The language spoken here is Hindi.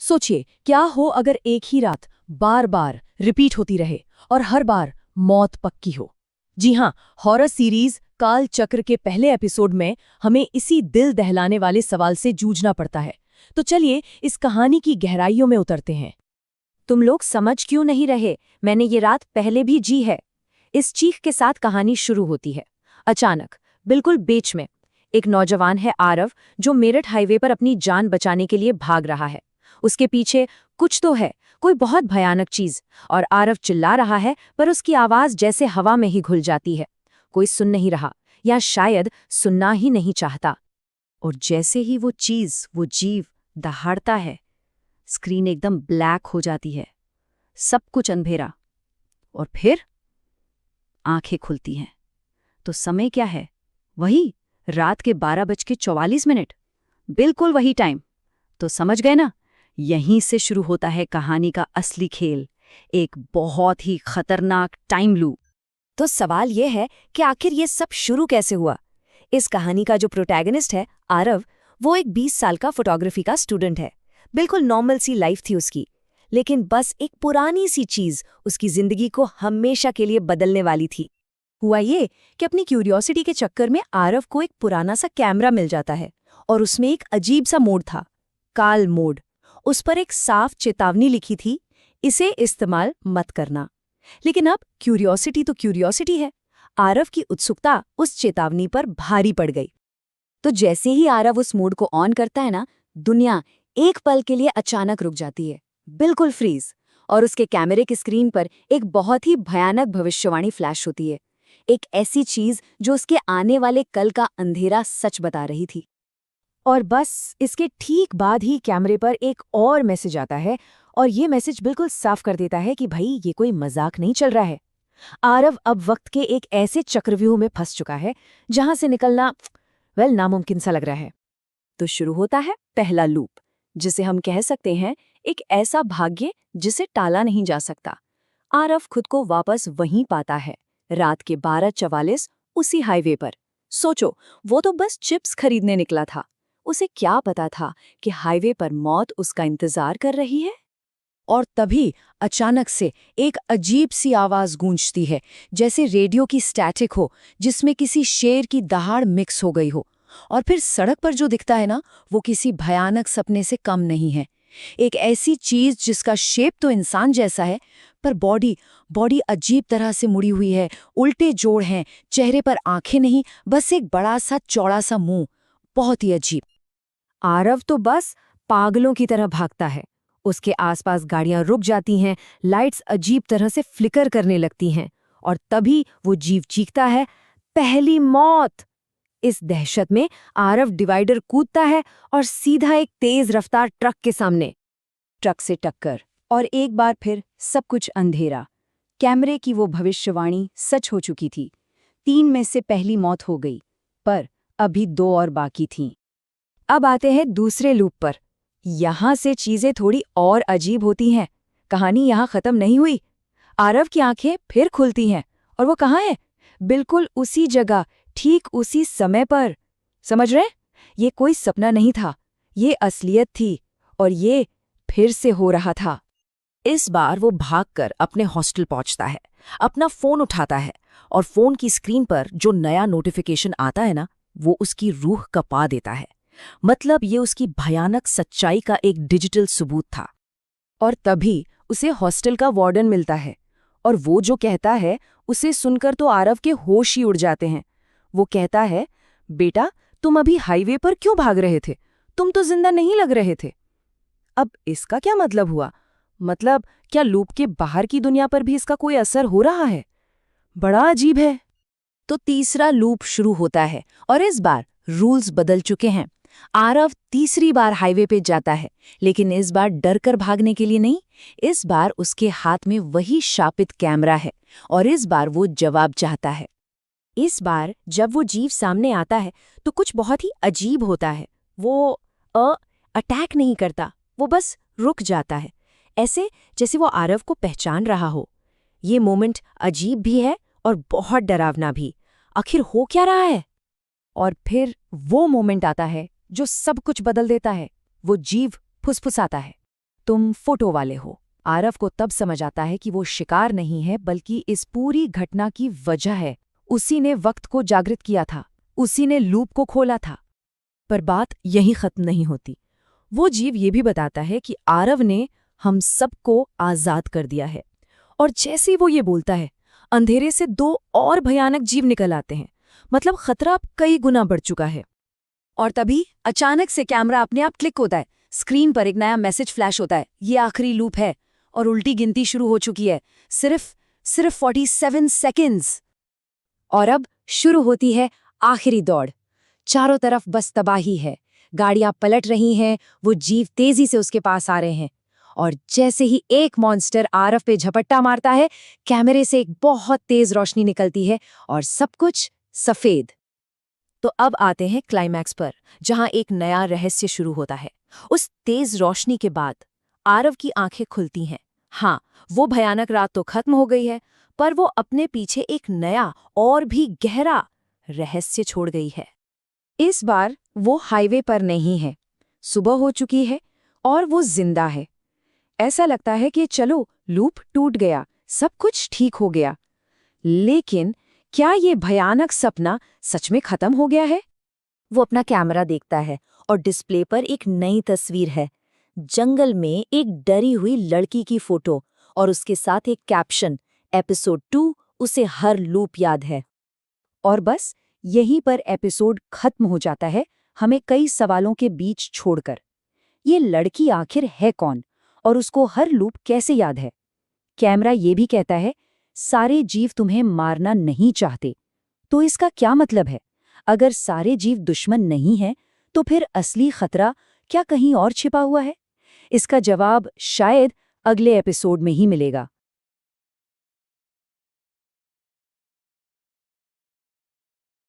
सोचिए, क्या हो अगर एक ही रात बार बार रिपीट होती रहे और हर बार मौत पक्की हो। जी हाँ, हॉरर सीरीज काल चक्र के पहले एपिसोड में हमें इसी दिल दहलाने वाले सवाल से जूझना पड़ता है। तो चलिए इस कहानी की गहराइयों में उतरते हैं। तुम लोग समझ क्यों नहीं रहे? मैंने ये रात पहले भी जी है। इस चीख के साथ कहानी शुरू होती है। अचानक, बिल्कुल बीच में, एक नौजवान है आरव, जो मेरठ हाईवे पर अपनी जान बचाने के लिए भाग रहा है। उसके पीछे कुछ तो है, कोई बहुत भयानक चीज। और आरव चिल्ला रहा है, पर उसकी आवाज जैसे हवा में ही घुल जाती है। कोई सुन नहीं रहा, या शायद सुनना ही नहीं चाहता। और जैसे ही वो चीज, वो जीव दहाड़ता है, स्क्रीन एकदम ब्लैक हो जाती है। सब कुछ अंधेरा। और फिर आंखें खुलती हैं। तो समय क्या है? वही रात के 12:44। बिल्कुल वही टाइम। तो समझ गए ना, यहीं से शुरू होता है कहानी का असली खेल, एक बहुत ही खतरनाक टाइम लूप। तो सवाल यह है कि आखिर ये सब शुरू कैसे हुआ? इस कहानी का जो प्रोटैगनिस्ट है आरव, वो एक 20 साल का फोटोग्राफी का स्टूडेंट है। बिल्कुल नॉर्मल सी लाइफ थी उसकी, लेकिन बस एक पुरानी सी चीज उसकी जिंदगी को हमेशा के लिए बदलने वाली थी। हुआ ये कि अपनी क्यूरियोसिटी के चक्कर में आरव को एक पुराना सा कैमरा मिल जाता है, और उसमें एक अजीब सा मोड था, काल मोड। उस पर एक साफ चेतावनी लिखी थी, इसे इस्तेमाल मत करना। लेकिन अब क्यूरियोसिटी तो क्यूरियोसिटी है। आरव की उत्सुकता उस चेतावनी पर भारी पड़ गई। तो जैसे ही आरव उस मोड को ऑन करता है ना, दुनिया एक पल के लिए अचानक रुक जाती है, बिल्कुल फ्रीज। और उसके कैमरे की स्क्रीन पर एक बहुत ही भयानक भविष्यवाणी फ्लैश होती है। एक ऐसी चीज जो उसके आने वाले कल का अंधेरा सच बता रही थी। और बस इसके ठीक बाद ही कैमरे पर एक और मैसेज आता है, और ये मैसेज बिल्कुल साफ कर देता है कि भाई ये कोई मजाक नहीं चल रहा है। आरव अब वक्त के एक ऐसे चक्रव्यूह में फंस चुका है जहां से निकलना नामुमकिन सा लग रहा है। तो शुरू होता है पहला लूप, जिसे हम कह सकते हैं एक ऐसा भाग्य जिसे टाला नहीं जा सकता। आरव खुद को वापस वहीं पाता है, रात के 12:44, उसी हाईवे पर। सोचो, वो तो बस चिप्स खरीदने निकला था। उसे क्या पता था कि हाईवे पर मौत उसका इंतजार कर रही है। और तभी अचानक से एक अजीब सी आवाज गूंजती है, जैसे रेडियो की स्टैटिक हो, जिसमें किसी शेर की दहाड़ मिक्स हो गई हो। और फिर सड़क पर जो दिखता है ना, वो किसी भयानक सपने से कम नहीं है। एक ऐसी चीज जिसका शेप तो इंसान जैसा है, पर बॉडी बॉडी अजीब तरह से मुड़ी हुई है, उल्टे जोड़ हैं, चेहरे पर आंखें नहीं, बस एक बड़ा सा चौड़ा सा मुंह। बहुत ही अजीब। आरव तो बस पागलों की तरह भागता है। उसके आसपास गाड़ियां रुक जाती हैं, लाइट्स अजीब तरह से फ्लिकर करने लगती हैं, और तभी वो जीव चीखता है, पहली मौत। इस दहशत में आरव डिवाइडर कूदता है और सीधा एक तेज रफ्तार ट्रक के सामने। ट्रक से टक्कर, और एक बार फिर सब कुछ अंधेरा। कैमरे की वो भविष्यवाणी सच हो चुकी थी। 3 में से पहली मौत हो गई, पर अभी 2 और बाकी थीं। अब आते हैं दूसरे लूप पर। यहां से चीजें थोड़ी और अजीब होती हैं। कहानी यहां खत्म नहीं हुई। आरव की आंखें फिर खुलती हैं, और वो कहाँ है? बिल्कुल उसी जगह, ठीक उसी समय पर। समझ रहे? ये कोई सपना नहीं था, ये असलियत थी, और ये फिर से हो रहा था। इस बार वो भागकर अपने हॉस्टल पहुंचता है, अपना फोन उठाता है, और फोन की स्क्रीन पर जो नया नोटिफिकेशन आता है ना, वो उसकी रूह कपा देता है। मतलब ये उसकी भयानक सच्चाई का एक डिजिटल सबूत था। और तभी उसे हॉस्टल का वार्डन मिलता है, और वो जो कहता है, उसे सुनकर तो आरव के होश ही उड़ जाते हैं। वो कहता है, बेटा तुम अभी हाईवे पर क्यों भाग रहे थे? तुम तो जिंदा नहीं लग रहे थे। अब इसका क्या मतलब हुआ? मतलब क्या लूप के बाहर की दुनिया पर भी इसका कोई असर हो रहा है? बड़ा अजीब है। तो तीसरा लूप शुरू होता है, और इस बार रूल्स बदल चुके हैं। आरव तीसरी बार हाईवे पे जाता है, लेकिन इस बार डर कर भागने के लिए नहीं। इस बार उसके हाथ में वही शापित कैमरा है, और इस बार वो जवाब चाहता है। इस बार जब वो जीव सामने आता है तो कुछ बहुत ही अजीब होता है। वो अटैक नहीं करता, वो बस रुक जाता है, ऐसे जैसे वो आरव को पहचान रहा हो। ये मोमेंट अजीब भी है और बहुत डरावना भी। आखिर हो क्या रहा है? और फिर वो मोमेंट आता है जो सब कुछ बदल देता है। वो जीव फुसफुसाता है, तुम फोटो वाले हो। आरव को तब समझ आता है कि वो शिकार नहीं है बल्कि इस पूरी घटना की वजह है। उसी ने वक्त को जागृत किया था, उसी ने लूप को खोला था। पर बात यहीं खत्म नहीं होती। वो जीव ये भी बताता है कि आरव ने हम सबको आजाद कर दिया है। और जैसे ही वो ये बोलता है, अंधेरे से 2 और भयानक जीव निकल आते हैं। मतलब खतरा अब कई गुना बढ़ चुका है। और तभी अचानक से कैमरा अपने आप क्लिक होता है। स्क्रीन पर एक नया मैसेज फ्लैश होता है, ये आखिरी लूप है और उल्टी गिनती शुरू हो चुकी है। सिर्फ 47 सेकंड्स। और अब शुरू होती है आखिरी दौड़। चारों तरफ बस तबाही है। गाड़ियां पलट रही हैं, वो जीव तेजी से उसके पास आ रहे हैं। और जैसे ही एक मॉन्स्टर आरव पे झपट्टा मारता है, कैमरे से एक बहुत तेज रोशनी निकलती है और सब कुछ सफेद। तो अब आते हैं क्लाइमैक्स पर, जहां एक नया रहस्य शुरू होता है। उस तेज रोशनी के बाद आरव की आंखें खुलती हैं। हाँ, वो भयानक रात तो खत्म हो गई है, पर वो अपने पीछे एक नया और भी गहरा रहस्य छोड़ गई है। इस बार वो हाईवे पर नहीं है। सुबह हो चुकी है और वो जिंदा है। ऐसा लगता है कि चलो लूप टूट गया, सब कुछ ठीक हो गया। लेकिन क्या ये भयानक सपना सच में खत्म हो गया है? वो अपना कैमरा देखता है और डिस्प्ले पर एक नई तस्वीर है। जंगल में एक डरी हुई लड़की की फोटो और उसके साथ एक कैप्शन, एपिसोड 2, उसे हर लूप याद है। और बस यहीं पर एपिसोड खत्म हो जाता है, हमें कई सवालों के बीच छोड़कर। ये लड़की आखिर है कौन और उसको हर लूप कैसे याद है? कैमरा ये भी कहता है, सारे जीव तुम्हें मारना नहीं चाहते। तो इसका क्या मतलब है? अगर सारे जीव दुश्मन नहीं हैं, तो फिर असली खतरा क्या कहीं और छिपा हुआ है? इसका जवाब शायद अगले एपिसोड में ही मिलेगा।